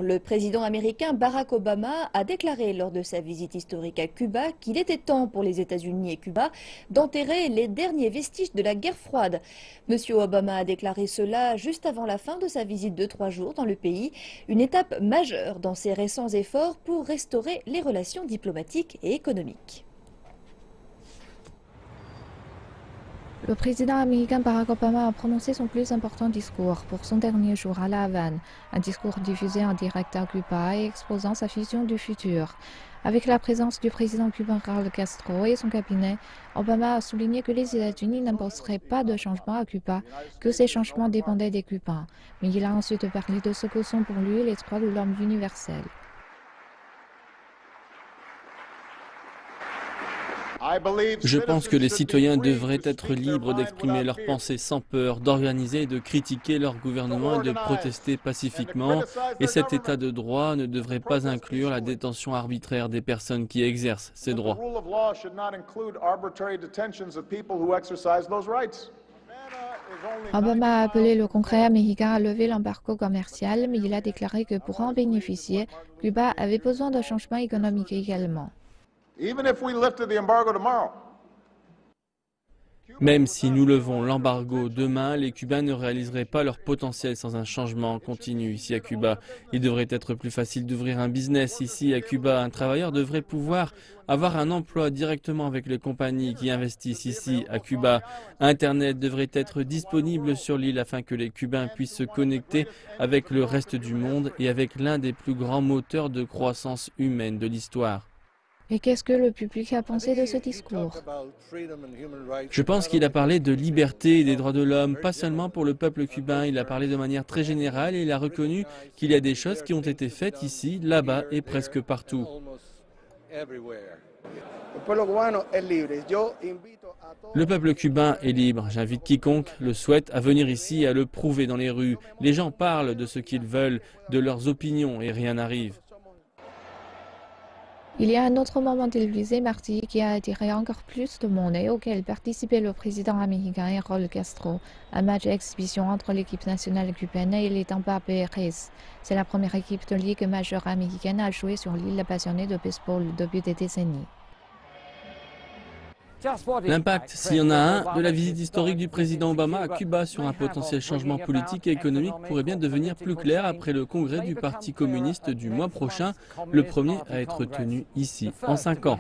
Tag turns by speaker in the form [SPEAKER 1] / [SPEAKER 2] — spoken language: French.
[SPEAKER 1] Le président américain Barack Obama a déclaré lors de sa visite historique à Cuba qu'il était temps pour les États-Unis et Cuba d'enterrer les derniers vestiges de la guerre froide. Monsieur Obama a déclaré cela juste avant la fin de sa visite de 3 jours dans le pays, une étape majeure dans ses récents efforts pour restaurer les relations diplomatiques et économiques.
[SPEAKER 2] Le président américain Barack Obama a prononcé son plus important discours pour son dernier jour à La Havane, un discours diffusé en direct à Cuba et exposant sa vision du futur. Avec la présence du président cubain Raúl Castro et son cabinet, Obama a souligné que les États-Unis n'imposeraient pas de changements à Cuba, que ces changements dépendaient des Cubains. Mais il a ensuite parlé de ce que sont pour lui les droits de l'homme universels.
[SPEAKER 3] Je pense que les citoyens devraient être libres d'exprimer leurs pensées sans peur, d'organiser et de critiquer leur gouvernement et de protester pacifiquement. Et cet état de droit ne devrait pas inclure la détention arbitraire des personnes qui exercent ces droits.
[SPEAKER 2] Obama a appelé le Congrès américain à lever l'embargo commercial, mais il a déclaré que pour en bénéficier, Cuba avait besoin de changements économiques également.
[SPEAKER 3] Même si nous levons l'embargo demain, les Cubains ne réaliseraient pas leur potentiel sans un changement continu ici à Cuba. Il devrait être plus facile d'ouvrir un business ici à Cuba. Un travailleur devrait pouvoir avoir un emploi directement avec les compagnies qui investissent ici à Cuba. Internet devrait être disponible sur l'île afin que les Cubains puissent se connecter avec le reste du monde et avec l'un des plus grands moteurs de croissance humaine de l'histoire.
[SPEAKER 2] Et qu'est-ce que le public a pensé de ce discours?
[SPEAKER 3] Je pense qu'il a parlé de liberté et des droits de l'homme, pas seulement pour le peuple cubain, il a parlé de manière très générale et il a reconnu qu'il y a des choses qui ont été faites ici, là-bas et presque partout. Le peuple cubain est libre, j'invite quiconque le souhaite à venir ici et à le prouver dans les rues. Les gens parlent de ce qu'ils veulent, de leurs opinions et rien n'arrive.
[SPEAKER 2] Il y a un autre moment télévisé mardi qui a attiré encore plus de monde et auquel participait le président américain Raúl Castro, un match exhibition entre l'équipe nationale cubaine et les Tampa Bay Rays. C'est la première équipe de ligue majeure américaine à jouer sur l'île passionnée de baseball depuis des décennies.
[SPEAKER 3] L'impact, s'il y en a un, de la visite historique du président Obama à Cuba sur un potentiel changement politique et économique pourrait bien devenir plus clair après le congrès du Parti communiste du mois prochain, le premier à être tenu ici en 5 ans.